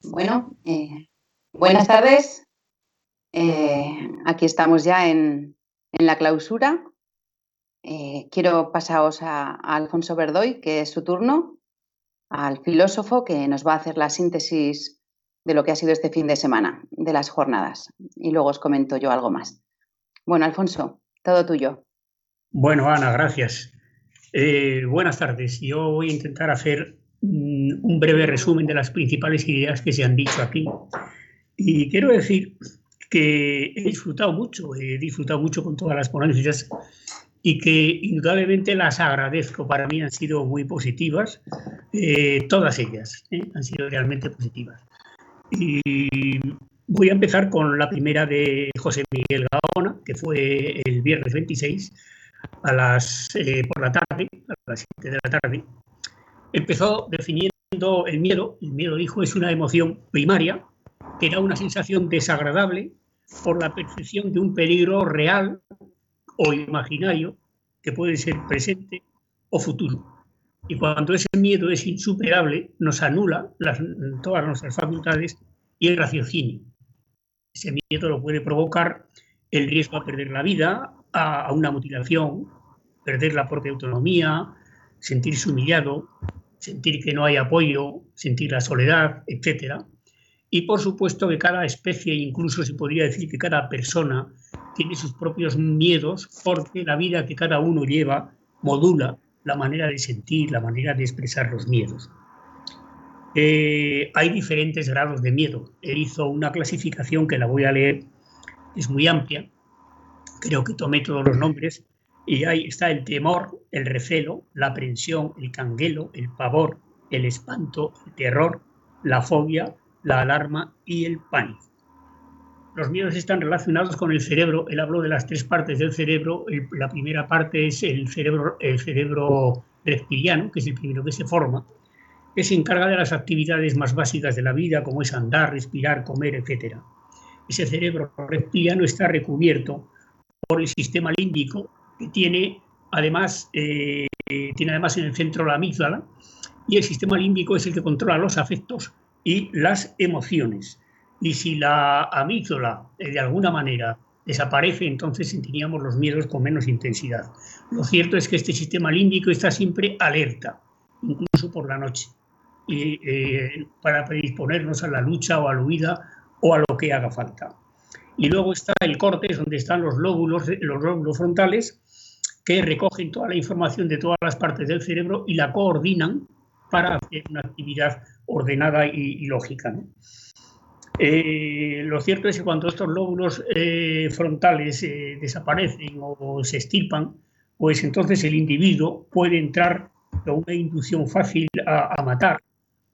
Bueno, buenas tardes. Aquí estamos ya en la clausura. Quiero pasaros a Alfonso Verdoy, que es su turno, al filósofo que nos va a hacer la síntesis de lo que ha sido este fin de semana, de las jornadas. Y luego os comento yo algo más. Bueno, Alfonso, todo tuyo. Bueno, Ana, gracias. Buenas tardes. Yo voy a intentar hacer un breve resumen de las principales ideas que se han dicho aquí. Y quiero decir que he disfrutado mucho con todas las ponencias y que indudablemente las agradezco. Para mí han sido muy positivas, todas ellas han sido realmente positivas. Y voy a empezar con la primera de José Miguel Gaona, que fue el viernes 26 por la tarde, a las 7 de la tarde. Empezó definiendo el miedo. El miedo, dijo, es una emoción primaria que da una sensación desagradable por la percepción de un peligro real o imaginario que puede ser presente o futuro. Y cuando ese miedo es insuperable, nos anula todas nuestras facultades y el raciocinio. Ese miedo lo puede provocar el riesgo a perder la vida, a una mutilación, perder la propia autonomía, sentirse humillado, sentir que no hay apoyo, sentir la soledad, etc. Y por supuesto que cada especie, incluso se podría decir que cada persona, tiene sus propios miedos, porque la vida que cada uno lleva modula la manera de sentir, la manera de expresar los miedos. Hay diferentes grados de miedo. Él hizo una clasificación que la voy a leer, es muy amplia, creo que tomé todos los nombres, y ahí está el temor, el recelo, la aprensión, el canguelo, el pavor, el espanto, el terror, la fobia, la alarma y el pánico. Los miedos están relacionados con el cerebro. Él habló de las tres partes del cerebro. La primera parte es el cerebro reptiliano, que es el primero que se forma, que se encarga de las actividades más básicas de la vida, como es andar, respirar, comer, etc. Ese cerebro reptiliano está recubierto por el sistema límbico, que tiene además en el centro la amígdala, y el sistema límbico es el que controla los afectos y las emociones. Y si la amígdala de alguna manera desaparece, entonces sentiríamos los miedos con menos intensidad. Lo cierto es que este sistema límbico está siempre alerta, incluso por la noche, y para predisponernos a la lucha o a la huida o a lo que haga falta. Y luego está el córtex, donde están los lóbulos frontales, que recogen toda la información de todas las partes del cerebro y la coordinan para hacer una actividad ordenada y lógica, ¿no? Lo cierto es que cuando estos lóbulos frontales desaparecen o se extirpan, pues entonces el individuo puede entrar con una inducción fácil a matar,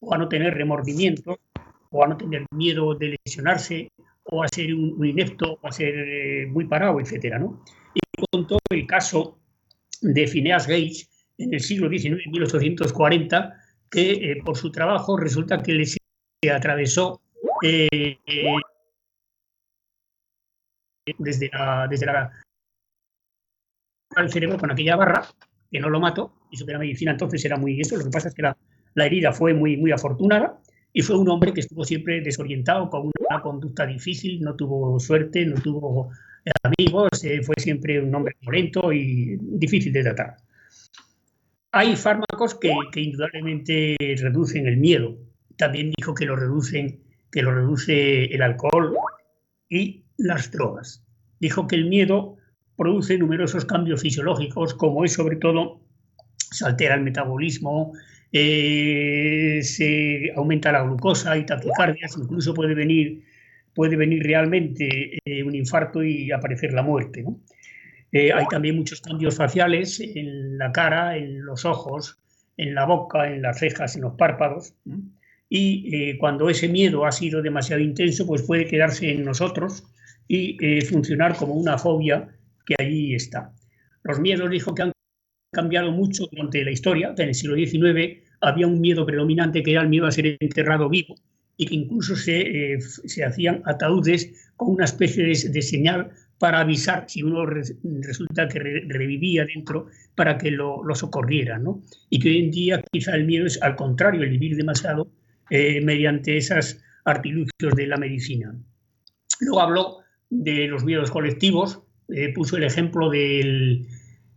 o a no tener remordimientos, o a no tener miedo de lesionarse, o a ser un inepto, o a ser muy parado, etc., ¿no? Y contó el caso de Phineas Gage en el siglo XIX, en 1840, que por su trabajo resulta que le se atravesó desde el cerebro con aquella barra, que no lo mató, y eso que la medicina entonces era muy eso. Lo que pasa es que la herida fue muy afortunada, y fue un hombre que estuvo siempre desorientado, con una conducta difícil, no tuvo suerte, no tuvo amigos, fue siempre un hombre violento y difícil de tratar. Hay fármacos que indudablemente reducen el miedo. También dijo que lo reduce el alcohol y las drogas. Dijo que el miedo produce numerosos cambios fisiológicos, como es sobre todo, se altera el metabolismo, se aumenta la glucosa y taquicardias, incluso puede venir realmente un infarto y aparecer la muerte, ¿no? Hay también muchos cambios faciales en la cara, en los ojos, en la boca, en las cejas, en los párpados. Y cuando ese miedo ha sido demasiado intenso, pues puede quedarse en nosotros y funcionar como una fobia que allí está. Los miedos, dijo, que han cambiado mucho durante la historia. En el siglo XIX había un miedo predominante, que era el miedo a ser enterrado vivo, y que incluso se hacían ataúdes con una especie de señal para avisar si uno resulta que revivía dentro, para que lo socorrieran, ¿no? Y que hoy en día quizá el miedo es al contrario, el vivir demasiado mediante esas artilugios de la medicina. Luego habló de los miedos colectivos, puso el ejemplo de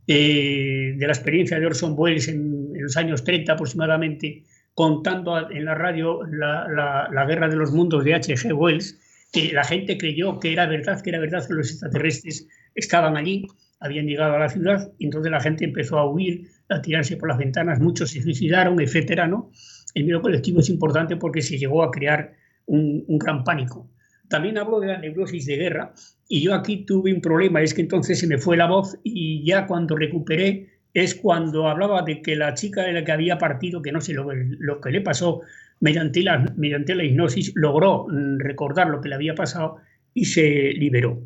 la experiencia de Orson Welles en los años 30 aproximadamente, contando en la radio la Guerra de los Mundos de H.G. Wells, que la gente creyó que era verdad que los extraterrestres estaban allí, habían llegado a la ciudad, y entonces la gente empezó a huir, a tirarse por las ventanas, muchos se suicidaron, etcétera, ¿no? El miedo colectivo es importante porque se llegó a crear un gran pánico. También hablo de la neurosis de guerra, y yo aquí tuve un problema, es que entonces se me fue la voz, y ya cuando recuperé es cuando hablaba de que la chica de la que había partido, que no sé lo que le pasó, mediante la hipnosis logró recordar lo que le había pasado y se liberó.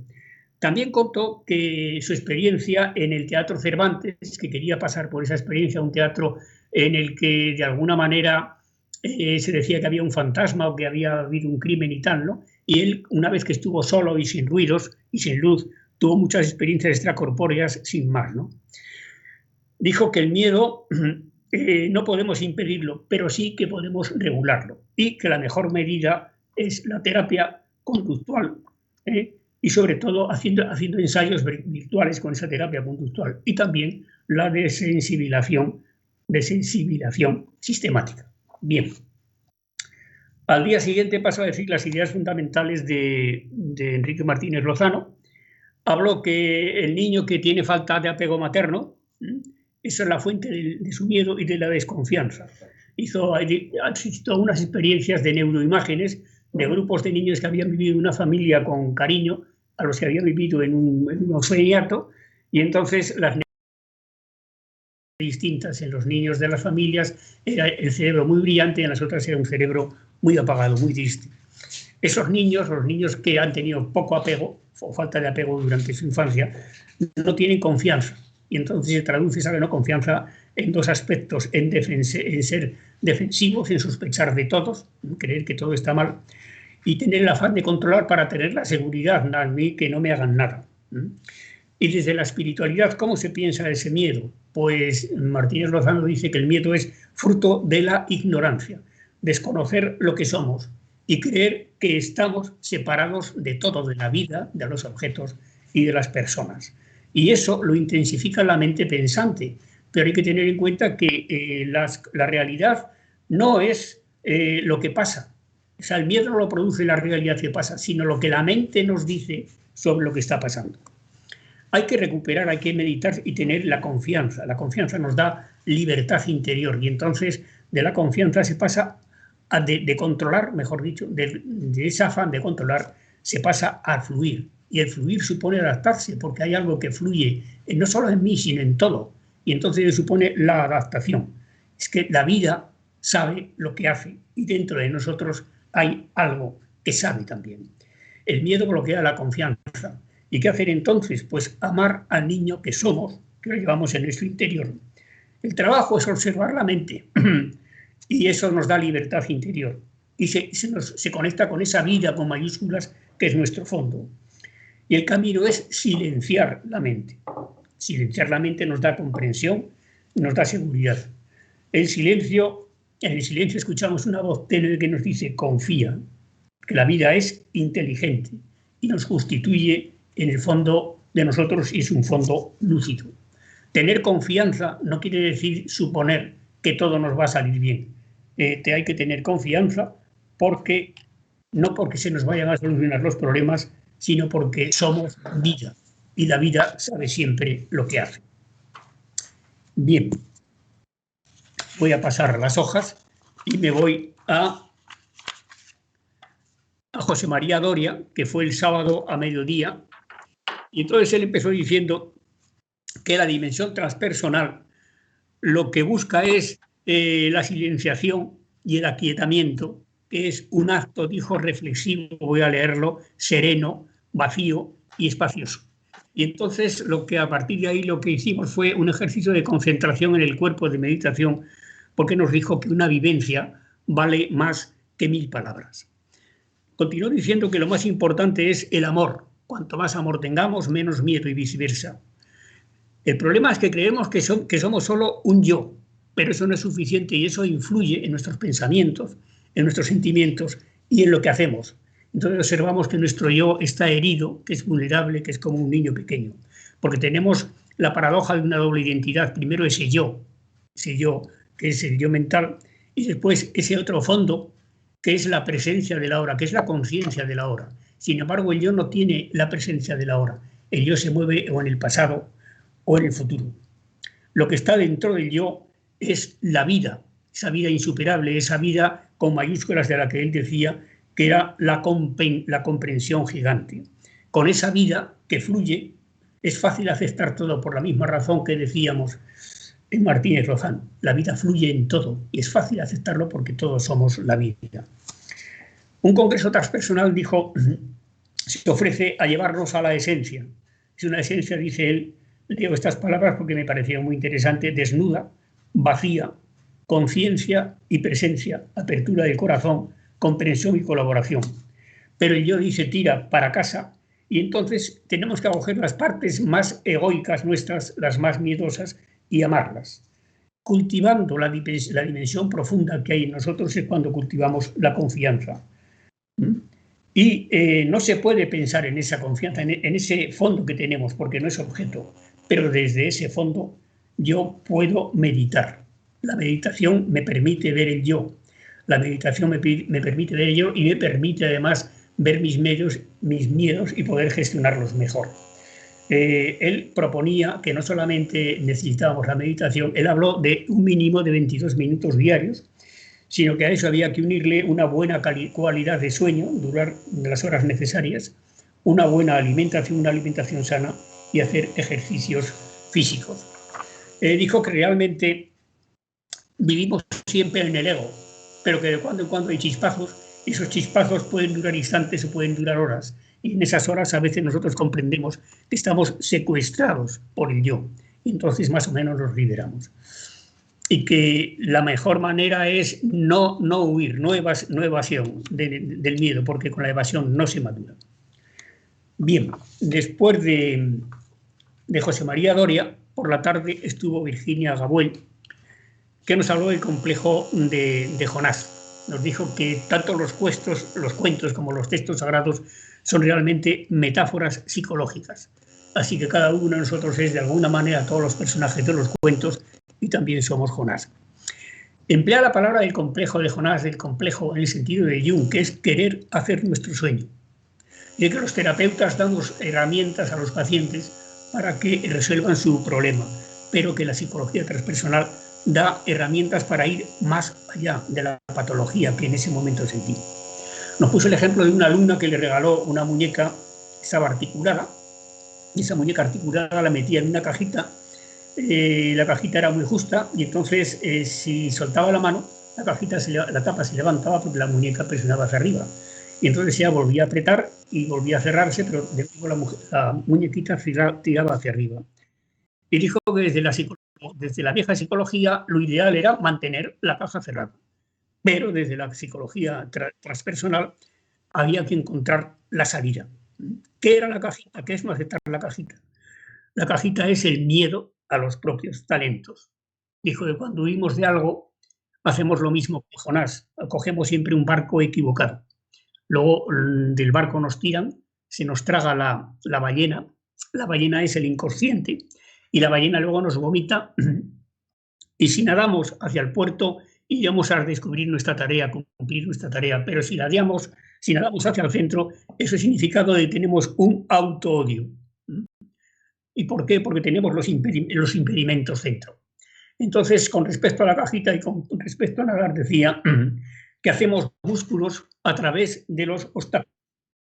También contó que su experiencia en el Teatro Cervantes, que quería pasar por esa experiencia, un teatro en el que de alguna manera se decía que había un fantasma o que había habido un crimen y tal, ¿no? Y él, una vez que estuvo solo y sin ruidos y sin luz, tuvo muchas experiencias extracorpóreas sin más, ¿no? Dijo que el miedo no podemos impedirlo, pero sí que podemos regularlo, y que la mejor medida es la terapia conductual, y sobre todo haciendo ensayos virtuales con esa terapia conductual, y también la desensibilización sistemática. Bien. Al día siguiente pasó a decir las ideas fundamentales de Enrique Martínez Lozano. Habló que el niño que tiene falta de apego materno, esa es la fuente de su miedo y de la desconfianza. Asistió a unas experiencias de neuroimágenes de grupos de niños que habían vivido en una familia con cariño, a los que habían vivido en un orfanato, y entonces las distintas en los niños de las familias era el cerebro muy brillante, en las otras era un cerebro muy apagado, muy triste. Esos niños, los niños que han tenido poco apego o falta de apego durante su infancia, no tienen confianza, y entonces se traduce esa no confianza en dos aspectos: en ser defensivos, en sospechar de todos, en creer que todo está mal, y tener el afán de controlar para tener la seguridad de mí, que no me hagan nada. Y desde la espiritualidad, ¿cómo se piensa ese miedo? Pues Martínez Lozano dice que el miedo es fruto de la ignorancia, desconocer lo que somos y creer que estamos separados de todo, de la vida, de los objetos y de las personas. Y eso lo intensifica la mente pensante, pero hay que tener en cuenta que la realidad no es lo que pasa. O sea, el miedo no lo produce la realidad que pasa, sino lo que la mente nos dice sobre lo que está pasando. Hay que recuperar, hay que meditar y tener la confianza. La confianza nos da libertad interior, y entonces de la confianza se pasa de controlar, mejor dicho, de ese afán de controlar, se pasa a fluir. Y el fluir supone adaptarse, porque hay algo que fluye, no solo en mí, sino en todo. Y entonces supone la adaptación. Es que la vida sabe lo que hace, y dentro de nosotros hay algo que sabe también. El miedo bloquea la confianza. ¿Y qué hacer entonces? Pues amar al niño que somos, que lo llevamos en nuestro interior. El trabajo es observar la mente, y eso nos da libertad interior. Y se conecta con esa vida con mayúsculas que es nuestro fondo. Y el camino es silenciar la mente. Silenciar la mente nos da comprensión, nos da seguridad. En el silencio escuchamos una voz tenue que nos dice: confía, que la vida es inteligente y nos constituye en el fondo de nosotros, y es un fondo lúcido. Tener confianza no quiere decir suponer que todo nos va a salir bien. Hay que tener confianza no porque se nos vayan a solucionar los problemas, sino porque somos vida, y la vida sabe siempre lo que hace. Bien, voy a pasar las hojas y me voy a José María Doria, que fue el sábado a mediodía, y entonces él empezó diciendo que la dimensión transpersonal lo que busca es la silenciación y el aquietamiento, que es un acto, dijo, reflexivo, voy a leerlo, sereno, vacío y espacioso. Y entonces a partir de ahí lo que hicimos fue un ejercicio de concentración en el cuerpo de meditación, porque nos dijo que una vivencia vale más que 1000 palabras. Continuó diciendo que lo más importante es el amor. Cuanto más amor tengamos, menos miedo, y viceversa. El problema es que creemos que somos solo un yo, pero eso no es suficiente, y eso influye en nuestros pensamientos, en nuestros sentimientos y en lo que hacemos. Entonces observamos que nuestro yo está herido, que es vulnerable, que es como un niño pequeño, porque tenemos la paradoja de una doble identidad. Primero ese yo que es el yo mental, y después ese otro fondo, que es la presencia de la hora, que es la conciencia de la hora. Sin embargo, el yo no tiene la presencia de la hora. El yo se mueve o en el pasado o en el futuro. Lo que está dentro del yo es la vida, esa vida insuperable, esa vida con mayúsculas de la que él decía que era la comprensión gigante. Con esa vida que fluye, es fácil aceptar todo por la misma razón que decíamos en Martínez Lozano. La vida fluye en todo y es fácil aceptarlo porque todos somos la vida. Un congreso transpersonal dijo, se ofrece a llevarnos a la esencia. Es una esencia, dice él, leo estas palabras porque me parecía muy interesante, desnuda, vacía, conciencia y presencia, apertura del corazón, comprensión y colaboración. Pero el yo dice tira para casa y entonces tenemos que acoger las partes más egoicas nuestras, las más miedosas, y amarlas. Cultivando la dimensión profunda que hay en nosotros es cuando cultivamos la confianza. Y no se puede pensar en esa confianza, en ese fondo que tenemos, porque no es objeto, pero desde ese fondo yo puedo meditar. La meditación me permite ver el yo, la meditación me permite ver el yo y me permite además ver mis miedos y poder gestionarlos mejor. Él proponía que no solamente necesitábamos la meditación, él habló de un mínimo de 22 minutos diarios, sino que a eso había que unirle una buena calidad de sueño, durar las horas necesarias, una buena alimentación, una alimentación sana y hacer ejercicios físicos. Dijo que realmente vivimos siempre en el ego, pero que de cuando en cuando hay chispazos, y esos chispazos pueden durar instantes o pueden durar horas, y en esas horas a veces nosotros comprendemos que estamos secuestrados por el yo, y entonces más o menos nos liberamos. Y que la mejor manera es no huir, no evasión del miedo, porque con la evasión no se madura. Bien, después de José María Doria, por la tarde estuvo Virginia Gabuel, que nos habló del complejo de Jonás. Nos dijo que tanto los cuentos como los textos sagrados son realmente metáforas psicológicas. Así que cada uno de nosotros es de alguna manera todos los personajes de los cuentos y también somos Jonás. Emplea la palabra del complejo de Jonás, del complejo en el sentido de Jung, que es querer hacer nuestro sueño. Y que los terapeutas damos herramientas a los pacientes para que resuelvan su problema, pero que la psicología transpersonal da herramientas para ir más allá de la patología que en ese momento sentí. Nos puso el ejemplo de una alumna que le regaló una muñeca que estaba articulada, y esa muñeca articulada la metía en una cajita. La cajita era muy justa y entonces si soltaba la mano, la tapa se levantaba porque la muñeca presionaba hacia arriba. Y entonces ella volvía a apretar y volvía a cerrarse, pero de nuevo la muñequita tiraba hacia arriba. Y dijo que desde la vieja psicología lo ideal era mantener la caja cerrada. Pero desde la psicología transpersonal había que encontrar la salida. ¿Qué era la cajita? ¿Qué es no aceptar la cajita? La cajita es el miedo a los propios talentos. Dijo que cuando huimos de algo, hacemos lo mismo que Jonás, cogemos siempre un barco equivocado. Luego del barco nos tiran, se nos traga la ballena es el inconsciente, y la ballena luego nos vomita, y si nadamos hacia el puerto, iremos a descubrir nuestra tarea, cumplir nuestra tarea, pero si nadamos hacia el centro, eso significa que tenemos un auto-odio. ¿Y por qué? Porque tenemos los impedimentos dentro. Entonces, con respecto a la cajita y con respecto a nadar, decía que hacemos músculos a través de los obstáculos.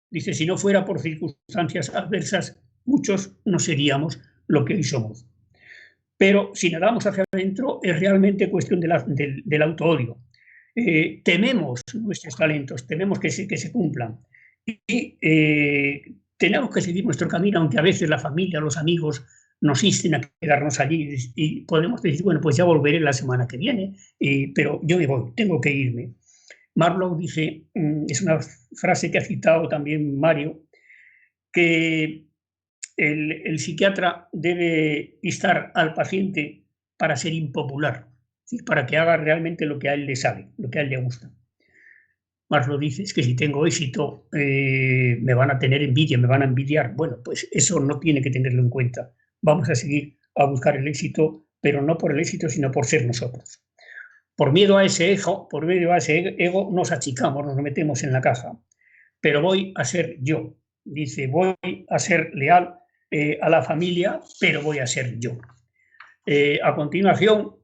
Dice, si no fuera por circunstancias adversas, muchos no seríamos lo que hoy somos. Pero si nadamos hacia adentro, es realmente cuestión del auto-odio. Tememos nuestros talentos, tememos que se cumplan. Y tenemos que seguir nuestro camino, aunque a veces la familia, los amigos nos insten a quedarnos allí y podemos decir, bueno, pues ya volveré la semana que viene, pero yo me voy, tengo que irme. Marlowe dice, es una frase que ha citado también Mario, que el psiquiatra debe instar al paciente para ser impopular, ¿sí? Para que haga realmente lo que a él le sale, lo que a él le gusta. Maslow dice es que si tengo éxito me van a tener envidia, me van a envidiar. Bueno, pues eso no tiene que tenerlo en cuenta. Vamos a seguir a buscar el éxito, pero no por el éxito, sino por ser nosotros. Por miedo a ese ego nos achicamos, nos metemos en la caja. Pero voy a ser yo. Dice, voy a ser leal a la familia, pero voy a ser yo. A continuación,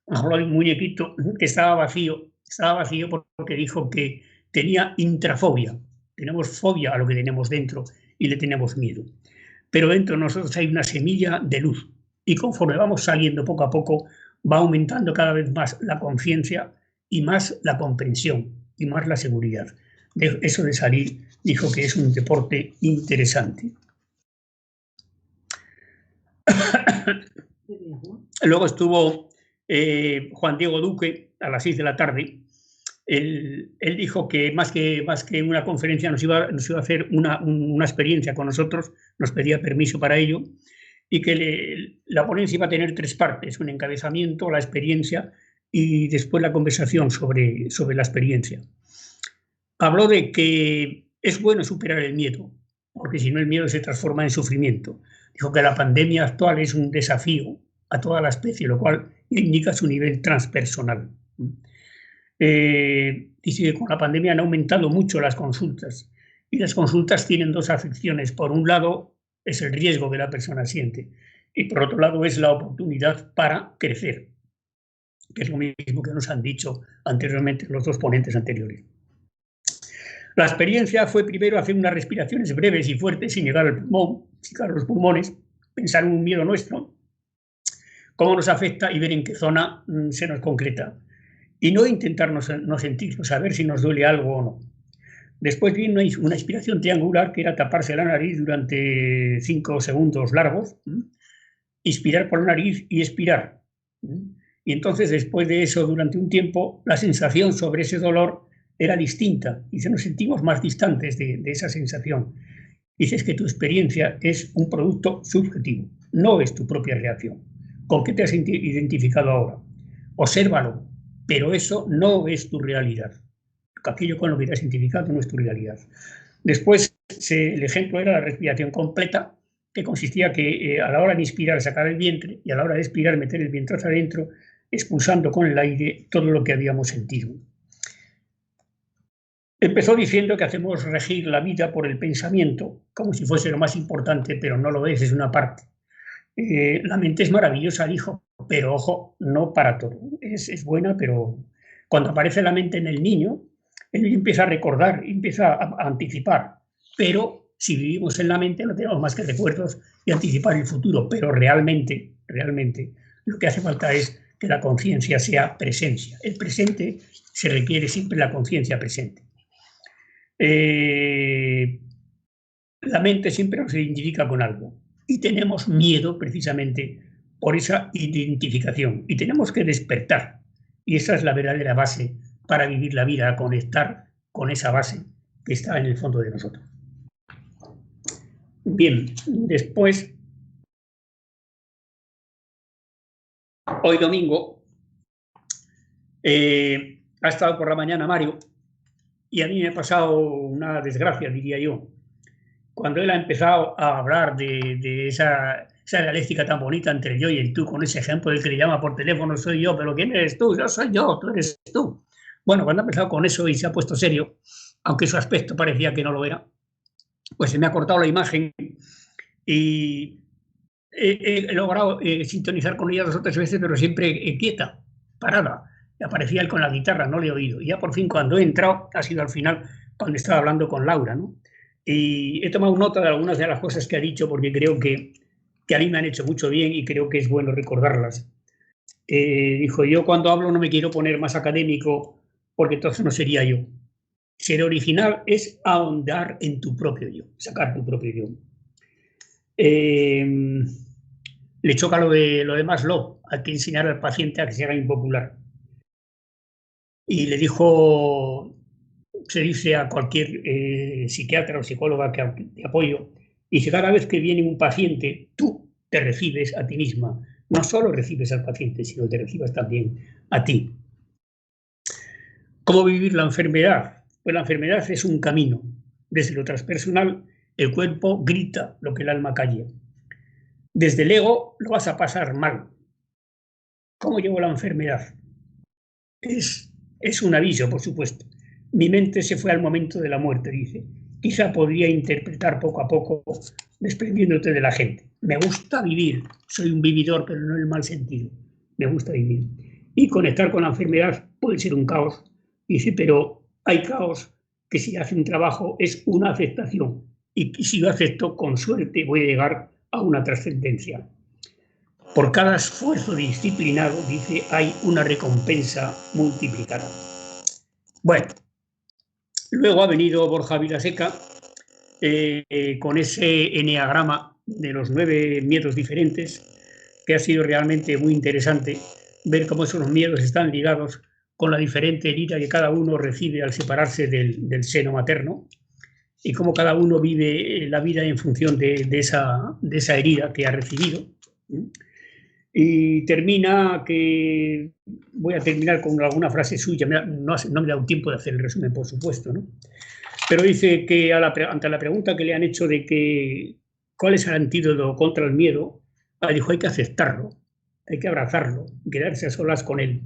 habló de un muñequito que estaba vacío porque dijo que tenía intrafobia. Tenemos fobia a lo que tenemos dentro y le tenemos miedo. Pero dentro de nosotros hay una semilla de luz y conforme vamos saliendo poco a poco va aumentando cada vez más la conciencia y más la comprensión y más la seguridad. Eso de salir dijo que es un deporte interesante. Luego estuvo Juan Diego Duque a las 6 de la tarde. Él dijo que más que una conferencia nos iba a hacer una experiencia con nosotros, nos pedía permiso para ello, y que la ponencia iba a tener 3 partes, un encabezamiento, la experiencia y después la conversación sobre la experiencia. Habló de que es bueno superar el miedo, porque si no el miedo se transforma en sufrimiento. Dijo que la pandemia actual es un desafío a toda la especie, lo cual indica su nivel transpersonal. Dice que con la pandemia han aumentado mucho las consultas y las consultas tienen 2 afecciones. Por un lado es el riesgo que la persona siente y por otro lado es la oportunidad para crecer, que es lo mismo que nos han dicho anteriormente los 2 ponentes anteriores. La experiencia fue primero hacer unas respiraciones breves y fuertes sin llegar al pulmón, sin los pulmones, pensar en un miedo nuestro, cómo nos afecta y ver en qué zona se nos concreta. Y no intentar no sentirlo, saber si nos duele algo o no. Después vino una inspiración triangular que era taparse la nariz durante 5 segundos largos, inspirar por la nariz y expirar. Y entonces después de eso, durante un tiempo, la sensación sobre ese dolor era distinta y nos sentimos más distantes de esa sensación. Dices que tu experiencia es un producto subjetivo, no es tu propia reacción. ¿Con qué te has identificado ahora? Obsérvalo, pero eso no es tu realidad. Aquello con lo que te has identificado no es tu realidad. Después, el ejemplo era la respiración completa, que consistía que a la hora de inspirar sacar el vientre y a la hora de expirar meter el vientre hacia adentro, expulsando con el aire todo lo que habíamos sentido. Empezó diciendo que hacemos regir la vida por el pensamiento, como si fuese lo más importante, pero no lo es una parte. La mente es maravillosa, dijo, pero ojo, no para todo. Es buena, pero cuando aparece la mente en el niño empieza a recordar, empieza a anticipar. Pero si vivimos en la mente no tenemos más que recuerdos y anticipar el futuro. Pero realmente, lo que hace falta es que la conciencia sea presencia. El presente se requiere siempre la conciencia presente. La mente siempre nos identifica con algo y tenemos miedo precisamente por esa identificación y tenemos que despertar y esa es la verdadera base para vivir la vida, a conectar con esa base que está en el fondo de nosotros. Bien, después, hoy domingo, ha estado por la mañana Mario y a mí me ha pasado una desgracia, diría yo. Cuando él ha empezado a hablar de esa dialéctica tan bonita entre yo y el tú, con ese ejemplo del que le llama por teléfono, soy yo, pero ¿quién eres tú? Yo soy yo, tú eres tú. Bueno, cuando ha empezado con eso y se ha puesto serio, aunque su aspecto parecía que no lo era, pues se me ha cortado la imagen y he logrado sintonizar con ella 2 o 3 veces, pero siempre quieta, parada. Y aparecía él con la guitarra, no le he oído. Y ya por fin, cuando he entrado, ha sido al final, cuando estaba hablando con Laura, ¿no? Y he tomado nota de algunas de las cosas que ha dicho porque creo que a mí me han hecho mucho bien y creo que es bueno recordarlas. Dijo, yo cuando hablo no me quiero poner más académico porque entonces no sería yo. Ser original es ahondar en tu propio yo, sacar tu propio yo. Le choca lo de Maslow, hay que enseñar al paciente a que se haga impopular. Y le dijo, se dice a cualquier psiquiatra o psicóloga que te apoyo, y si cada vez que viene un paciente, tú te recibes a ti misma. No solo recibes al paciente, sino te recibes también a ti. ¿Cómo vivir la enfermedad? Pues la enfermedad es un camino. Desde lo transpersonal, el cuerpo grita lo que el alma calla. Desde el ego lo vas a pasar mal. ¿Cómo llevo la enfermedad? Es un aviso, por supuesto. Mi mente se fue al momento de la muerte, dice. Quizá podría interpretar poco a poco, desprendiéndote de la gente. Me gusta vivir. Soy un vividor, pero no en el mal sentido. Me gusta vivir. Y conectar con la enfermedad puede ser un caos. Dice, pero hay caos que si hace un trabajo es una aceptación. Y si lo acepto, con suerte voy a llegar a una trascendencia. Por cada esfuerzo disciplinado, dice, hay una recompensa multiplicada. Bueno, luego ha venido Borja Vilaseca con ese eneagrama de los 9 miedos diferentes, que ha sido realmente muy interesante ver cómo esos miedos están ligados con la diferente herida que cada uno recibe al separarse del seno materno y cómo cada uno vive la vida en función de esa herida que ha recibido. Y termina que voy a terminar con alguna frase suya, no me da un tiempo de hacer el resumen, por supuesto, ¿no? Pero dice que ante la pregunta que le han hecho de que cuál es el antídoto contra el miedo, dijo hay que aceptarlo, hay que abrazarlo, quedarse a solas con él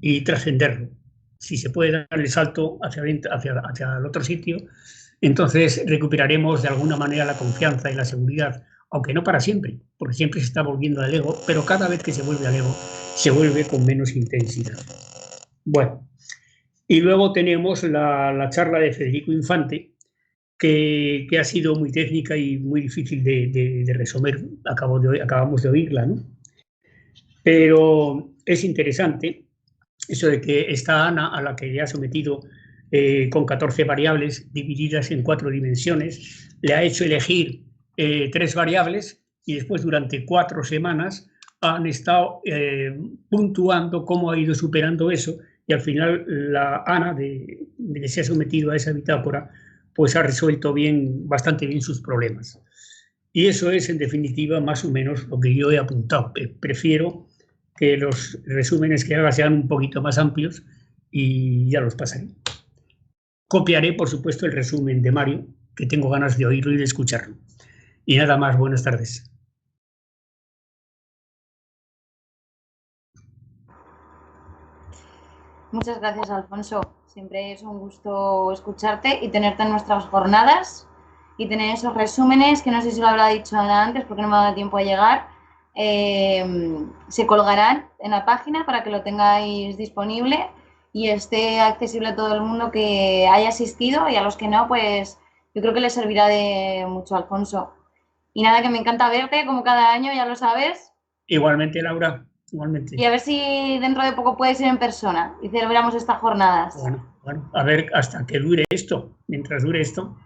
y trascenderlo. Si se puede dar el salto hacia el otro sitio, entonces recuperaremos de alguna manera la confianza y la seguridad, aunque no para siempre, porque siempre se está volviendo al ego, pero cada vez que se vuelve al ego, se vuelve con menos intensidad. Bueno, y luego tenemos la charla de Federico Infante, que ha sido muy técnica y muy difícil de resumir. Acabamos de oírla, ¿no? Pero es interesante eso de que esta Ana, a la que le ha sometido con 14 variables divididas en 4 dimensiones, le ha hecho elegir 3 variables y después durante 4 semanas han estado puntuando cómo ha ido superando eso y al final la Ana, de que se ha sometido a esa bitácora, pues ha resuelto bastante bien sus problemas. Y eso es, en definitiva, más o menos lo que yo he apuntado. Prefiero que los resúmenes que haga sean un poquito más amplios y ya los pasaré. Copiaré, por supuesto, el resumen de Mario, que tengo ganas de oírlo y de escucharlo. Y nada más, buenas tardes. Muchas gracias, Alfonso. Siempre es un gusto escucharte y tenerte en nuestras jornadas y tener esos resúmenes, que no sé si lo habrá dicho antes porque no me ha dado tiempo a llegar. Se colgarán en la página para que lo tengáis disponible y esté accesible a todo el mundo que haya asistido, y a los que no, pues yo creo que les servirá de mucho, Alfonso. Y nada, que me encanta verte como cada año, ya lo sabes. Igualmente, Laura, igualmente. Y a ver si dentro de poco puedes ir en persona y celebramos estas jornadas. Bueno, a ver hasta que dure esto, mientras dure esto.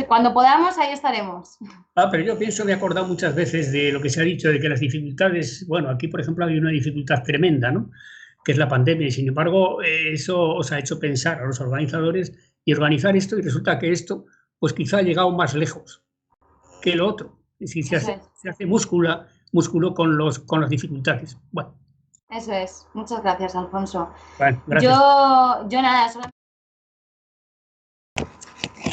Cuando podamos, ahí estaremos. Pero yo pienso, me he acordado muchas veces de lo que se ha dicho, de que las dificultades, bueno, aquí por ejemplo hay una dificultad tremenda, ¿no? Que es la pandemia, y sin embargo eso os ha hecho pensar a los organizadores y organizar esto, y resulta que esto pues quizá ha llegado más lejos que lo otro. Es decir, se hace músculo con las dificultades. Bueno. Eso es. Muchas gracias, Alfonso. Bueno, gracias. Yo nada, solamente...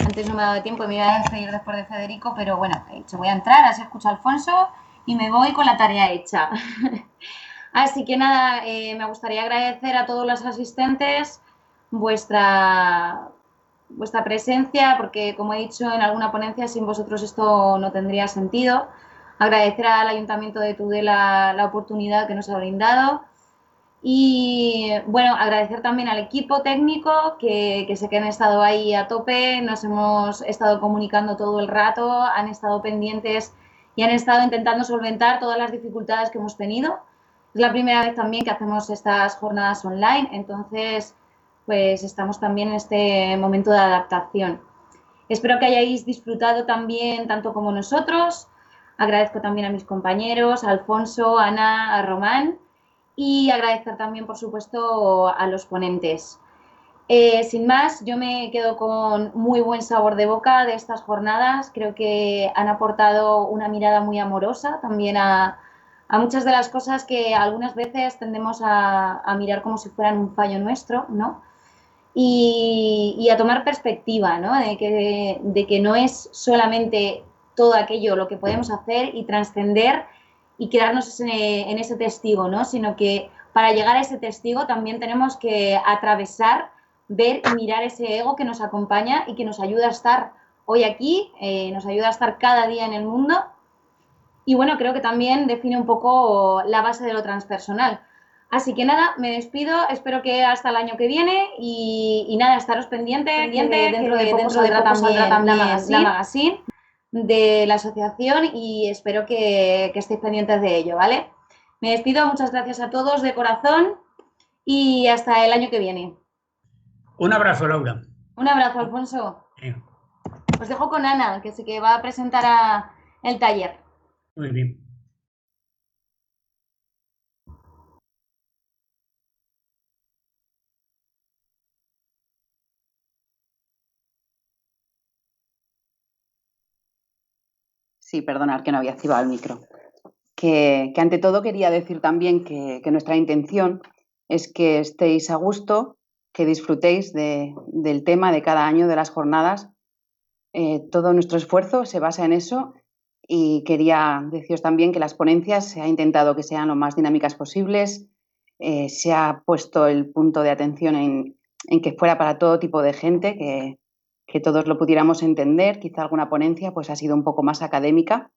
Antes no me ha dado tiempo y me iba a despedir después de Federico, pero bueno, he dicho, voy a entrar, así escucho a Alfonso y me voy con la tarea hecha. Así que nada, me gustaría agradecer a todos los asistentes vuestra presencia, porque como he dicho en alguna ponencia, sin vosotros esto no tendría sentido. Agradecer al Ayuntamiento de Tudela la oportunidad que nos ha brindado. Y bueno, agradecer también al equipo técnico que sé que han estado ahí a tope, nos hemos estado comunicando todo el rato, han estado pendientes y han estado intentando solventar todas las dificultades que hemos tenido. Es la primera vez también que hacemos estas jornadas online, entonces pues estamos también en este momento de adaptación. Espero que hayáis disfrutado también tanto como nosotros. Agradezco también a mis compañeros, a Alfonso, a Ana, a Román. Y agradecer también, por supuesto, a los ponentes. Sin más, yo me quedo con muy buen sabor de boca de estas jornadas. Creo que han aportado una mirada muy amorosa también a muchas de las cosas que algunas veces tendemos a mirar como si fueran un fallo nuestro, ¿no? y a tomar perspectiva, ¿no? De que no es solamente todo aquello lo que podemos hacer y trascender y quedarnos en ese testigo, ¿no? Sino que para llegar a ese testigo también tenemos que atravesar, ver y mirar ese ego que nos acompaña y que nos ayuda a estar hoy aquí, nos ayuda a estar cada día en el mundo. Y bueno, creo que también define un poco la base de lo transpersonal. Así que nada, me despido, espero que hasta el año que viene y nada, estaros pendientes, que dentro de poco saldrá también la magazine de la asociación y espero que estéis pendientes de ello, ¿vale? Me despido, muchas gracias a todos de corazón y hasta el año que viene. Un abrazo, Laura. Un abrazo, Alfonso. Os dejo con Ana, que sé que va a presentar el taller. Muy bien. Sí, perdonad que no había activado el micro. Que ante todo quería decir también que nuestra intención es que estéis a gusto, que disfrutéis del tema de cada año de las jornadas. Todo nuestro esfuerzo se basa en eso y quería deciros también que las ponencias se ha intentado que sean lo más dinámicas posibles, se ha puesto el punto de atención en que fuera para todo tipo de gente, que todos lo pudiéramos entender. Quizá alguna ponencia pues ha sido un poco más académica,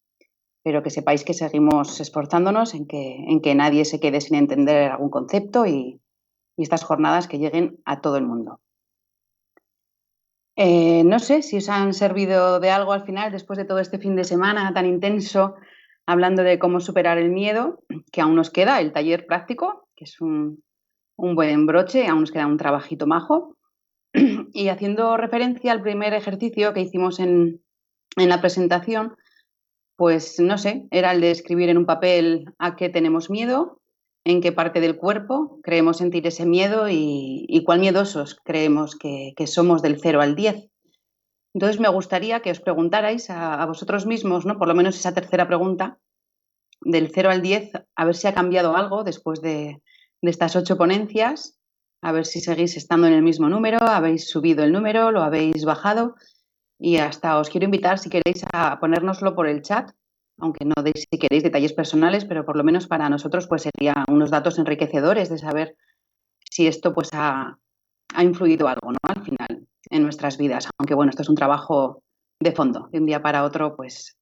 pero que sepáis que seguimos esforzándonos en que nadie se quede sin entender algún concepto y estas jornadas que lleguen a todo el mundo. No sé si os han servido de algo al final, después de todo este fin de semana tan intenso, hablando de cómo superar el miedo, que aún nos queda el taller práctico, que es un buen broche, aún nos queda un trabajito majo. Y haciendo referencia al primer ejercicio que hicimos en la presentación, pues no sé, era el de escribir en un papel a qué tenemos miedo, en qué parte del cuerpo creemos sentir ese miedo y cuál miedosos creemos que somos del 0 al 10. Entonces me gustaría que os preguntarais a vosotros mismos, ¿no? Por lo menos esa tercera pregunta, del 0 al 10, a ver si ha cambiado algo después de estas 8 ponencias, a ver si seguís estando en el mismo número, habéis subido el número, lo habéis bajado, y hasta os quiero invitar, si queréis, a ponérnoslo por el chat, aunque no deis si queréis detalles personales, pero por lo menos para nosotros pues serían unos datos enriquecedores de saber si esto pues ha influido algo, ¿no? Al final en nuestras vidas, aunque bueno, esto es un trabajo de fondo, de un día para otro pues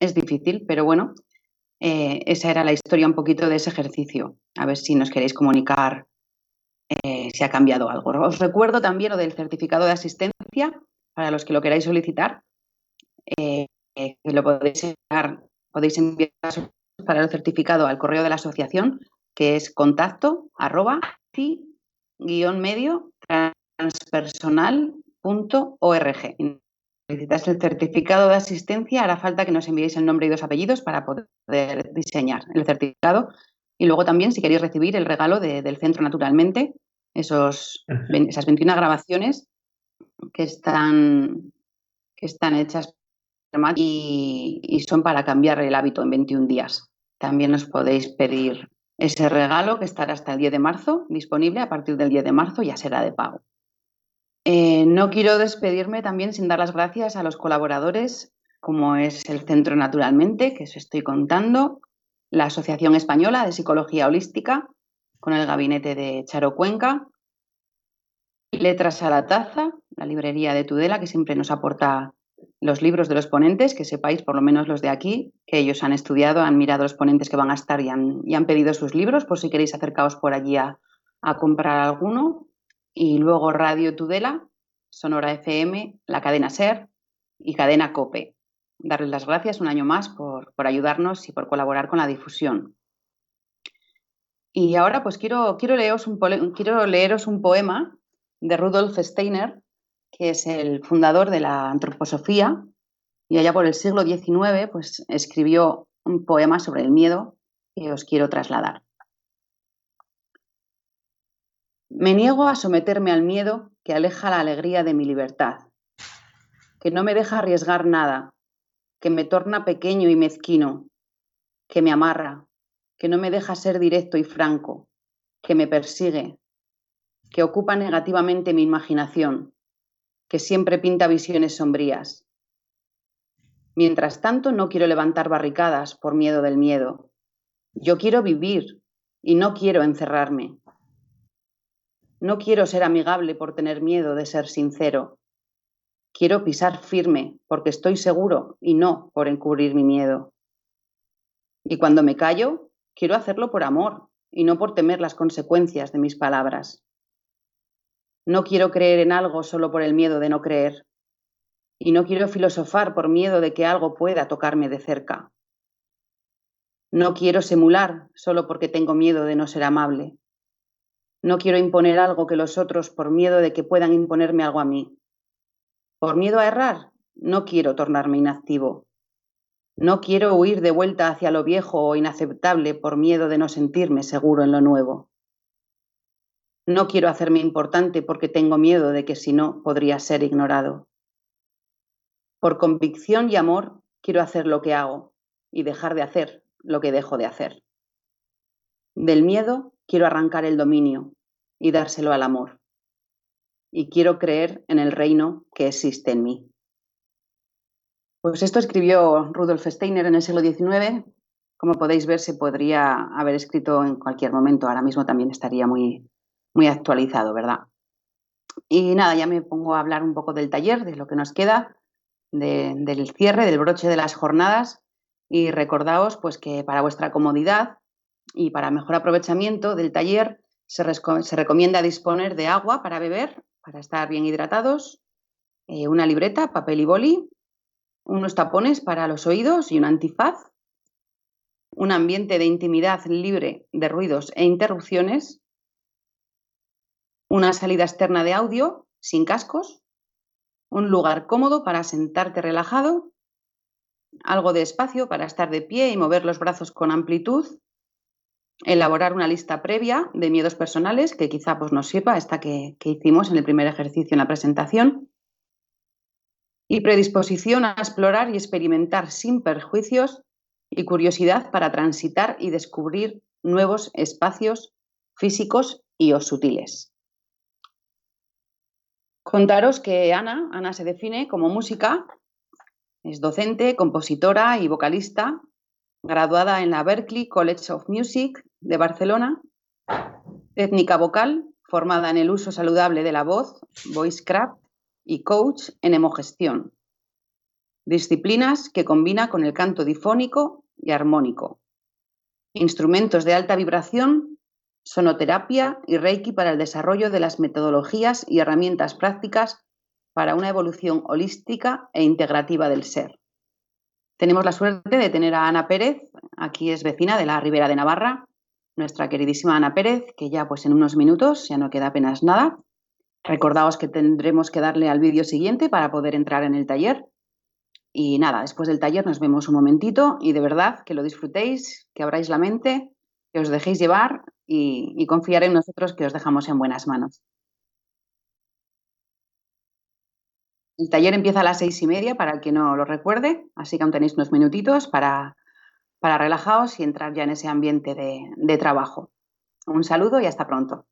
es difícil, pero bueno, esa era la historia un poquito de ese ejercicio, a ver si nos queréis comunicar si ha cambiado algo. Os recuerdo también lo del certificado de asistencia, para los que lo queráis solicitar, que lo podéis enviar para el certificado al correo de la asociación, que es contacto@medio transpersonal.org. Necesitáis el certificado de asistencia, hará falta que nos enviéis el nombre y 2 apellidos para poder diseñar el certificado. Y luego también, si queréis recibir el regalo del centro Naturalmente, esas 21 grabaciones que están hechas y son para cambiar el hábito en 21 días. También os podéis pedir ese regalo que estará hasta el 10 de marzo disponible. A partir del 10 de marzo ya será de pago. No quiero despedirme también sin dar las gracias a los colaboradores, como es el Centro Naturalmente, que os estoy contando, la Asociación Española de Psicología Holística, con el gabinete de Charo Cuenca, Letras a la Taza, la librería de Tudela, que siempre nos aporta los libros de los ponentes, que sepáis, por lo menos los de aquí, que ellos han estudiado, han mirado los ponentes que van a estar y han pedido sus libros, por si queréis acercaros por allí a comprar alguno. Y luego Radio Tudela, Sonora FM, la cadena SER y cadena COPE. Darles las gracias un año más por ayudarnos y por colaborar con la difusión. Y ahora pues quiero leeros un poema de Rudolf Steiner, que es el fundador de la antroposofía, y allá por el siglo XIX pues escribió un poema sobre el miedo que os quiero trasladar. Me niego a someterme al miedo que aleja la alegría de mi libertad, que no me deja arriesgar nada, que me torna pequeño y mezquino, que me amarra, que no me deja ser directo y franco, que me persigue, que ocupa negativamente mi imaginación, que siempre pinta visiones sombrías. Mientras tanto, no quiero levantar barricadas por miedo del miedo. Yo quiero vivir y no quiero encerrarme. No quiero ser amigable por tener miedo de ser sincero. Quiero pisar firme porque estoy seguro y no por encubrir mi miedo. Y cuando me callo, quiero hacerlo por amor y no por temer las consecuencias de mis palabras. No quiero creer en algo solo por el miedo de no creer. Y no quiero filosofar por miedo de que algo pueda tocarme de cerca. No quiero simular solo porque tengo miedo de no ser amable. No quiero imponer algo que los otros por miedo de que puedan imponerme algo a mí. Por miedo a errar, no quiero tornarme inactivo. No quiero huir de vuelta hacia lo viejo o inaceptable por miedo de no sentirme seguro en lo nuevo. No quiero hacerme importante porque tengo miedo de que si no podría ser ignorado. Por convicción y amor quiero hacer lo que hago y dejar de hacer lo que dejo de hacer. Del miedo quiero arrancar el dominio y dárselo al amor. Y quiero creer en el reino que existe en mí. Pues esto escribió Rudolf Steiner en el siglo XIX. Como podéis ver, se podría haber escrito en cualquier momento. Ahora mismo también estaría muy actualizado, ¿verdad? Y nada, ya me pongo a hablar un poco del taller, de lo que nos queda, del cierre, del broche de las jornadas. Y recordaos pues, que para vuestra comodidad y para mejor aprovechamiento del taller se recomienda disponer de agua para beber, para estar bien hidratados, una libreta, papel y boli, unos tapones para los oídos y un antifaz, un ambiente de intimidad libre de ruidos e interrupciones, una salida externa de audio sin cascos, un lugar cómodo para sentarte relajado, algo de espacio para estar de pie y mover los brazos con amplitud, elaborar una lista previa de miedos personales que quizá pues, nos sirva, esta que hicimos en el primer ejercicio en la presentación, y predisposición a explorar y experimentar sin perjuicios y curiosidad para transitar y descubrir nuevos espacios físicos y o sutiles. Contaros que Ana se define como música, es docente, compositora y vocalista, graduada en la Berklee College of Music de Barcelona, técnica vocal, formada en el uso saludable de la voz, voicecraft y coach en hemogestión. Disciplinas que combina con el canto difónico y armónico. Instrumentos de alta vibración, sonoterapia y reiki para el desarrollo de las metodologías y herramientas prácticas para una evolución holística e integrativa del ser. Tenemos la suerte de tener a Ana Pérez, aquí es vecina de la Ribera de Navarra, nuestra queridísima Ana Pérez, que ya pues en unos minutos, ya no queda apenas nada. Recordaos que tendremos que darle al vídeo siguiente para poder entrar en el taller. Y nada, después del taller nos vemos un momentito y de verdad que lo disfrutéis, que abráis la mente, que os dejéis llevar y confiar en nosotros que os dejamos en buenas manos. El taller empieza a las 6:30 para el que no lo recuerde, así que aún tenéis unos minutitos para relajaros y entrar ya en ese ambiente de trabajo. Un saludo y hasta pronto.